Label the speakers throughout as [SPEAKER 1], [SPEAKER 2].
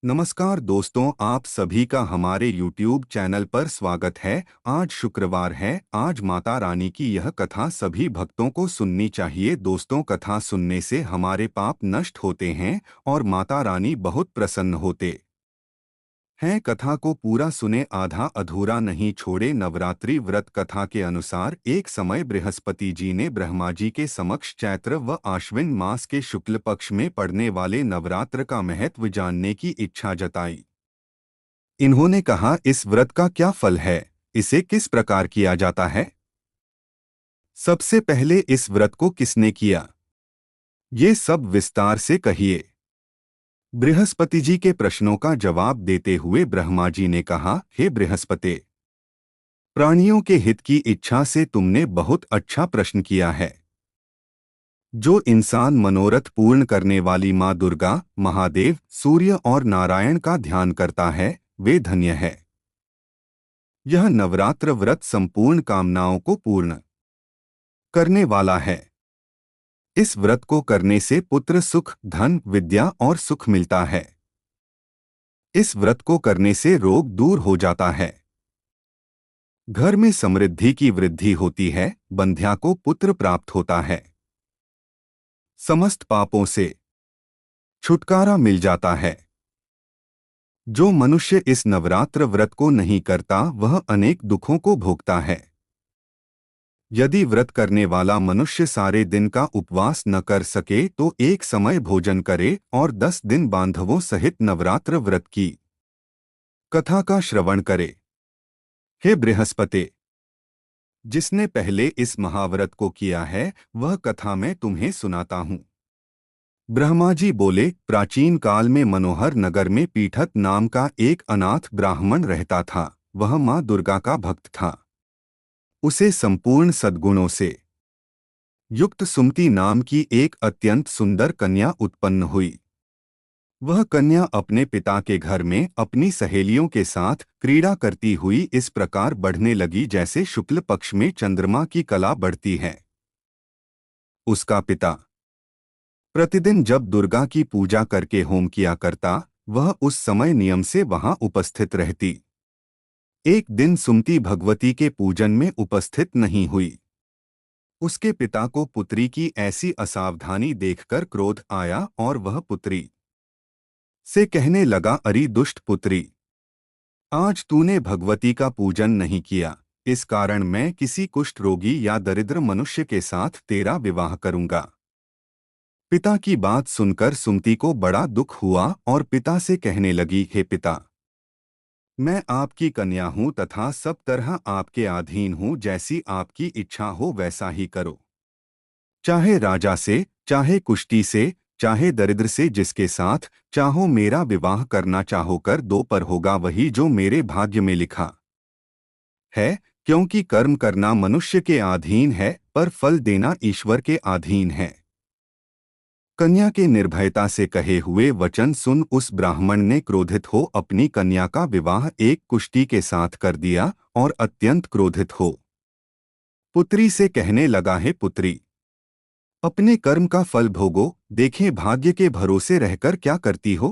[SPEAKER 1] नमस्कार दोस्तों, आप सभी का हमारे YouTube चैनल पर स्वागत है। आज शुक्रवार है। आज माता रानी की यह कथा सभी भक्तों को सुननी चाहिए। दोस्तों, कथा सुनने से हमारे पाप नष्ट होते हैं और माता रानी बहुत प्रसन्न होते हैं। कथा को पूरा सुने, आधा अधूरा नहीं छोड़े। नवरात्रि व्रत कथा के अनुसार एक समय बृहस्पति जी ने ब्रह्मा जी के समक्ष चैत्र व आश्विन मास के शुक्ल पक्ष में पड़ने वाले नवरात्र का महत्व जानने की इच्छा जताई। इन्होंने कहा, इस व्रत का क्या फल है, इसे किस प्रकार किया जाता है। सबसे पहले इस व्रत को किसने किया, ये सब विस्तार से कहिए। बृहस्पति जी के प्रश्नों का जवाब देते हुए ब्रह्मा जी ने कहा, हे बृहस्पति, प्राणियों के हित की इच्छा से तुमने बहुत अच्छा प्रश्न किया है। जो इंसान मनोरथ पूर्ण करने वाली माँ दुर्गा, महादेव, सूर्य और नारायण का ध्यान करता है, वे धन्य है। यह नवरात्र व्रत संपूर्ण कामनाओं को पूर्ण करने वाला है। इस व्रत को करने से पुत्र सुख, धन, विद्या और सुख मिलता है। इस व्रत को करने से रोग दूर हो जाता है। घर में समृद्धि की वृद्धि होती है। बंध्या को पुत्र प्राप्त होता है। समस्त पापों से छुटकारा मिल जाता है। जो मनुष्य इस नवरात्र व्रत को नहीं करता, वह अनेक दुखों को भोगता है। यदि व्रत करने वाला मनुष्य सारे दिन का उपवास न कर सके तो एक समय भोजन करे और 10 दिन बांधवों सहित नवरात्र व्रत की कथा का श्रवण करे। हे बृहस्पति, जिसने पहले इस महाव्रत को किया है, वह कथा मैं तुम्हें सुनाता हूँ। ब्रह्मा जी बोले, प्राचीन काल में मनोहर नगर में पीठत नाम का एक अनाथ ब्राह्मण रहता था। वह माँ दुर्गा का भक्त था। उसे संपूर्ण सद्गुणों से युक्त सुमति नाम की एक अत्यंत सुंदर कन्या उत्पन्न हुई। वह कन्या अपने पिता के घर में अपनी सहेलियों के साथ क्रीड़ा करती हुई इस प्रकार बढ़ने लगी जैसे शुक्ल पक्ष में चंद्रमा की कला बढ़ती है। उसका पिता प्रतिदिन जब दुर्गा की पूजा करके होम किया करता, वह उस समय नियम से वहां उपस्थित रहती। एक दिन सुमति भगवती के पूजन में उपस्थित नहीं हुई। उसके पिता को पुत्री की ऐसी असावधानी देखकर क्रोध आया और वह पुत्री से कहने लगा, अरी दुष्ट पुत्री, आज तूने भगवती का पूजन नहीं किया, इस कारण मैं किसी कुष्ठ रोगी या दरिद्र मनुष्य के साथ तेरा विवाह करूंगा। पिता की बात सुनकर सुमति को बड़ा दुख हुआ और पिता से कहने लगी, हे पिता, मैं आपकी कन्या हूं तथा सब तरह आपके अधीन हूं। जैसी आपकी इच्छा हो वैसा ही करो। चाहे राजा से, चाहे कुष्टी से, चाहे दरिद्र से, जिसके साथ चाहो मेरा विवाह करना चाहो कर दो, पर होगा वही जो मेरे भाग्य में लिखा है। क्योंकि कर्म करना मनुष्य के अधीन है, पर फल देना ईश्वर के अधीन है। कन्या के निर्भयता से कहे हुए वचन सुन उस ब्राह्मण ने क्रोधित हो अपनी कन्या का विवाह एक कुष्टी के साथ कर दिया और अत्यंत क्रोधित हो पुत्री से कहने लगा, है पुत्री, अपने कर्म का फल भोगो, देखें भाग्य के भरोसे रहकर क्या करती हो।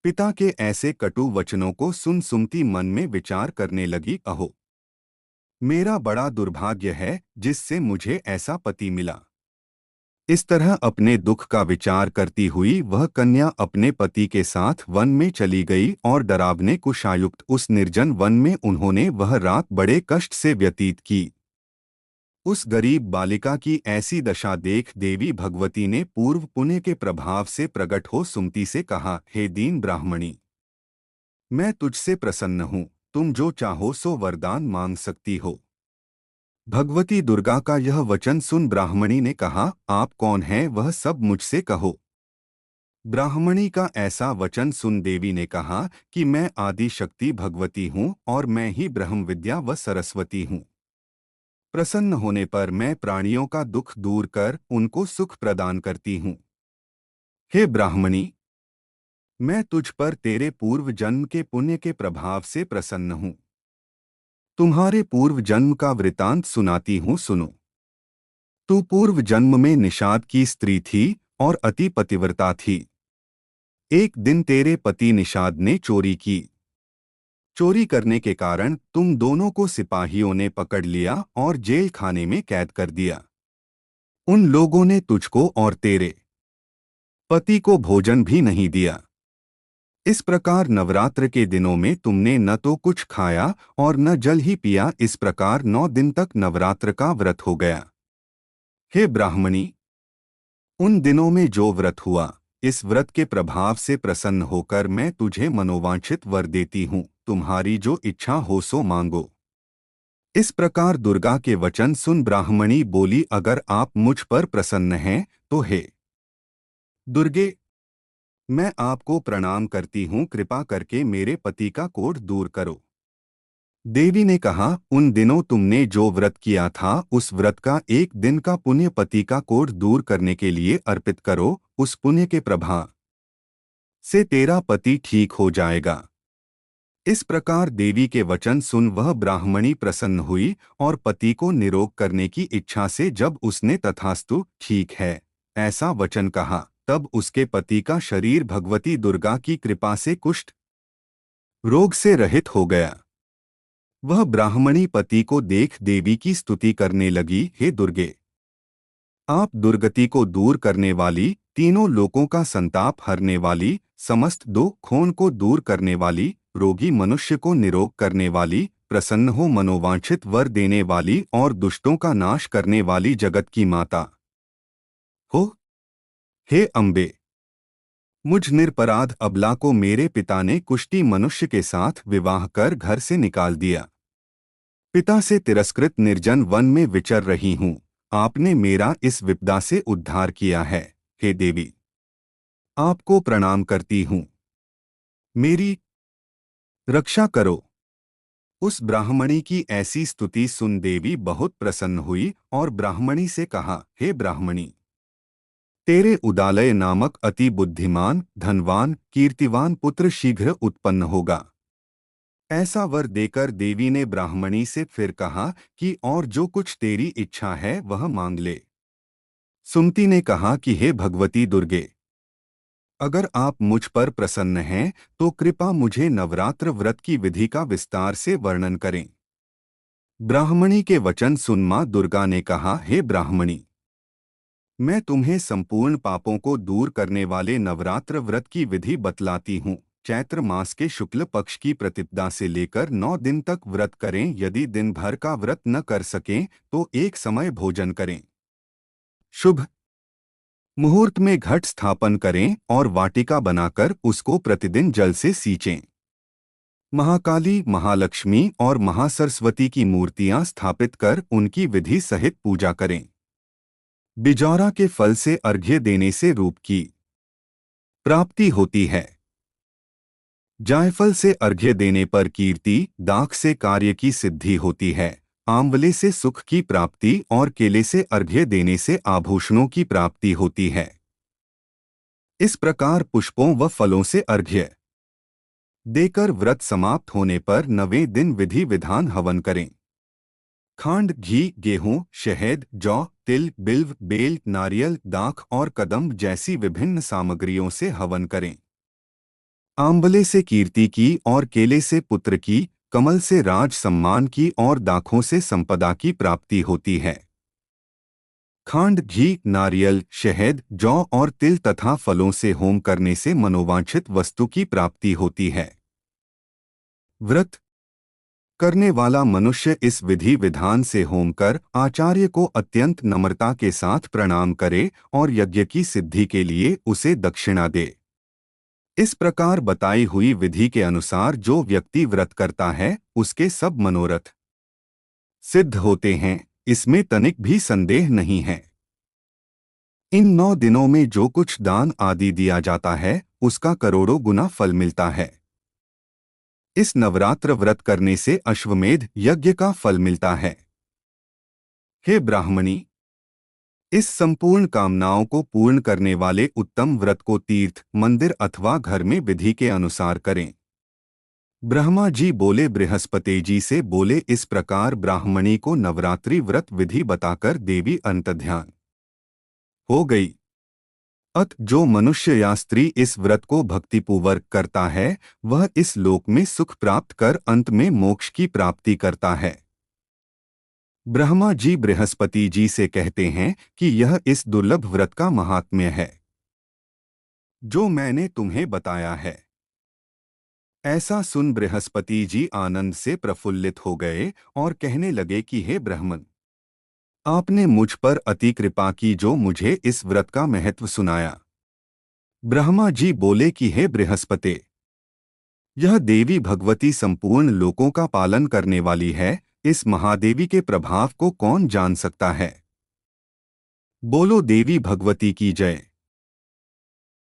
[SPEAKER 1] पिता के ऐसे कटु वचनों को सुन सुमति मन में विचार करने लगी, अहो, मेरा बड़ा दुर्भाग्य है जिससे मुझे ऐसा पति मिला। इस तरह अपने दुख का विचार करती हुई वह कन्या अपने पति के साथ वन में चली गई और डरावने कुशायुक्त उस निर्जन वन में उन्होंने वह रात बड़े कष्ट से व्यतीत की। उस गरीब बालिका की ऐसी दशा देख देवी भगवती ने पूर्व पुण्य के प्रभाव से प्रकट हो सुमति से कहा, हे दीन ब्राह्मणी, मैं तुझसे प्रसन्न हूँ। तुम जो चाहो सो वरदान मांग सकती हो। भगवती दुर्गा का यह वचन सुन ब्राह्मणी ने कहा, आप कौन हैं, वह सब मुझसे कहो। ब्राह्मणी का ऐसा वचन सुन देवी ने कहा कि मैं आदि शक्ति भगवती हूँ और मैं ही ब्रह्म विद्या व सरस्वती हूँ। प्रसन्न होने पर मैं प्राणियों का दुख दूर कर उनको सुख प्रदान करती हूँ। हे ब्राह्मणी, मैं तुझ पर तेरे पूर्व जन्म के पुण्य के प्रभाव से प्रसन्न हूँ। तुम्हारे पूर्व जन्म का वृतांत सुनाती हूँ, सुनो। तू पूर्व जन्म में निषाद की स्त्री थी और अति पतिव्रता थी। एक दिन तेरे पति निषाद ने चोरी की। चोरी करने के कारण तुम दोनों को सिपाहियों ने पकड़ लिया और जेल खाने में कैद कर दिया। उन लोगों ने तुझको और तेरे पति को भोजन भी नहीं दिया। इस प्रकार नवरात्र के दिनों में तुमने न तो कुछ खाया और न जल ही पिया। इस प्रकार 9 दिन तक नवरात्र का व्रत हो गया। हे ब्राह्मणी, उन दिनों में जो व्रत हुआ, इस व्रत के प्रभाव से प्रसन्न होकर मैं तुझे मनोवांछित वर देती हूँ। तुम्हारी जो इच्छा हो सो मांगो। इस प्रकार दुर्गा के वचन सुन ब्राह्मणी बोली, अगर आप मुझ पर प्रसन्न हैं तो हे दुर्गे, मैं आपको प्रणाम करती हूँ। कृपा करके मेरे पति का कोढ़ दूर करो। देवी ने कहा, उन दिनों तुमने जो व्रत किया था उस व्रत का एक दिन का पुण्य पति का कोढ़ दूर करने के लिए अर्पित करो। उस पुण्य के प्रभाव से तेरा पति ठीक हो जाएगा। इस प्रकार देवी के वचन सुन वह ब्राह्मणी प्रसन्न हुई और पति को निरोग करने की इच्छा से जब उसने तथास्तु ठीक है ऐसा वचन कहा, तब उसके पति का शरीर भगवती दुर्गा की कृपा से कुष्ठ रोग से रहित हो गया। वह ब्राह्मणी पति को देख देवी की स्तुति करने लगी, हे दुर्गे, आप दुर्गति को दूर करने वाली, तीनों लोकों का संताप हरने वाली, समस्त दुखों को दूर करने वाली, रोगी मनुष्य को निरोग करने वाली, प्रसन्न हो मनोवांछित वर देने वाली और दुष्टों का नाश करने वाली जगत की माता हो। हे अम्बे, मुझ निरपराध अबला को मेरे पिता ने कुष्ठी मनुष्य के साथ विवाह कर घर से निकाल दिया। पिता से तिरस्कृत निर्जन वन में विचर रही हूँ। आपने मेरा इस विपदा से उद्धार किया है। हे देवी, आपको प्रणाम करती हूँ। मेरी रक्षा करो। उस ब्राह्मणी की ऐसी स्तुति सुन देवी बहुत प्रसन्न हुई और ब्राह्मणी से कहा, हे ब्राह्मणी, तेरे उदालय नामक अति बुद्धिमान, धनवान, कीर्तिवान पुत्र शीघ्र उत्पन्न होगा। ऐसा वर देकर देवी ने ब्राह्मणी से फिर कहा कि और जो कुछ तेरी इच्छा है वह मांग ले। सुमति ने कहा कि हे भगवती दुर्गे, अगर आप मुझ पर प्रसन्न हैं तो कृपा मुझे नवरात्र व्रत की विधि का विस्तार से वर्णन करें। ब्राह्मणी के वचन सुन मां दुर्गा ने कहा, हे ब्राह्मणी, मैं तुम्हें संपूर्ण पापों को दूर करने वाले नवरात्र व्रत की विधि बतलाती हूँ। चैत्र मास के शुक्ल पक्ष की प्रतिपदा से लेकर 9 दिन तक व्रत करें। यदि दिन भर का व्रत न कर सकें तो एक समय भोजन करें। शुभ मुहूर्त में घट स्थापन करें और वाटिका बनाकर उसको प्रतिदिन जल से सींचें। महाकाली, महालक्ष्मी और महासरस्वती की मूर्तियां स्थापित कर उनकी विधि सहित पूजा करें। बिजौरा के फल से अर्घ्य देने से रूप की प्राप्ति होती है। जायफल से अर्घ्य देने पर कीर्ति, दाख से कार्य की सिद्धि होती है। आंवले से सुख की प्राप्ति और केले से अर्घ्य देने से आभूषणों की प्राप्ति होती है। इस प्रकार पुष्पों व फलों से अर्घ्य देकर व्रत समाप्त होने पर 9वें दिन विधि विधान हवन करें। खांड, घी, गेहूं, शहद, जौ, तिल, बिल्व, बेल, नारियल, दाख और कदम्ब जैसी विभिन्न सामग्रियों से हवन करें। आंवले से कीर्ति की और केले से पुत्र की, कमल से राज सम्मान की और दाखों से संपदा की प्राप्ति होती है। खांड, घी, नारियल, शहद, जौ और तिल तथा फलों से होम करने से मनोवांछित वस्तु की प्राप्ति होती है। व्रत करने वाला मनुष्य इस विधि विधान से होम कर आचार्य को अत्यंत नम्रता के साथ प्रणाम करे और यज्ञ की सिद्धि के लिए उसे दक्षिणा दे। इस प्रकार बताई हुई विधि के अनुसार जो व्यक्ति व्रत करता है उसके सब मनोरथ सिद्ध होते हैं, इसमें तनिक भी संदेह नहीं है। इन 9 दिनों में जो कुछ दान आदि दिया जाता है उसका करोड़ों गुना फल मिलता है। इस नवरात्र व्रत करने से अश्वमेध यज्ञ का फल मिलता है। हे ब्राह्मणी, इस संपूर्ण कामनाओं को पूर्ण करने वाले उत्तम व्रत को तीर्थ, मंदिर अथवा घर में विधि के अनुसार करें। ब्रह्मा जी बोले, बृहस्पति जी से बोले। इस प्रकार ब्राह्मणी को नवरात्रि व्रत विधि बताकर देवी अंतर्ध्यान हो गई। अत जो मनुष्य या स्त्री इस व्रत को भक्तिपूर्वक करता है वह इस लोक में सुख प्राप्त कर अंत में मोक्ष की प्राप्ति करता है। ब्रह्मा जी बृहस्पति जी से कहते हैं कि यह इस दुर्लभ व्रत का महात्म्य है जो मैंने तुम्हें बताया है। ऐसा सुन बृहस्पति जी आनंद से प्रफुल्लित हो गए और कहने लगे कि हे ब्राह्मण, आपने मुझ पर अति कृपा की जो मुझे इस व्रत का महत्व सुनाया। ब्रह्मा जी बोले कि हे बृहस्पति, यह देवी भगवती संपूर्ण लोकों का पालन करने वाली है, इस महादेवी के प्रभाव को कौन जान सकता है। बोलो देवी भगवती की जय।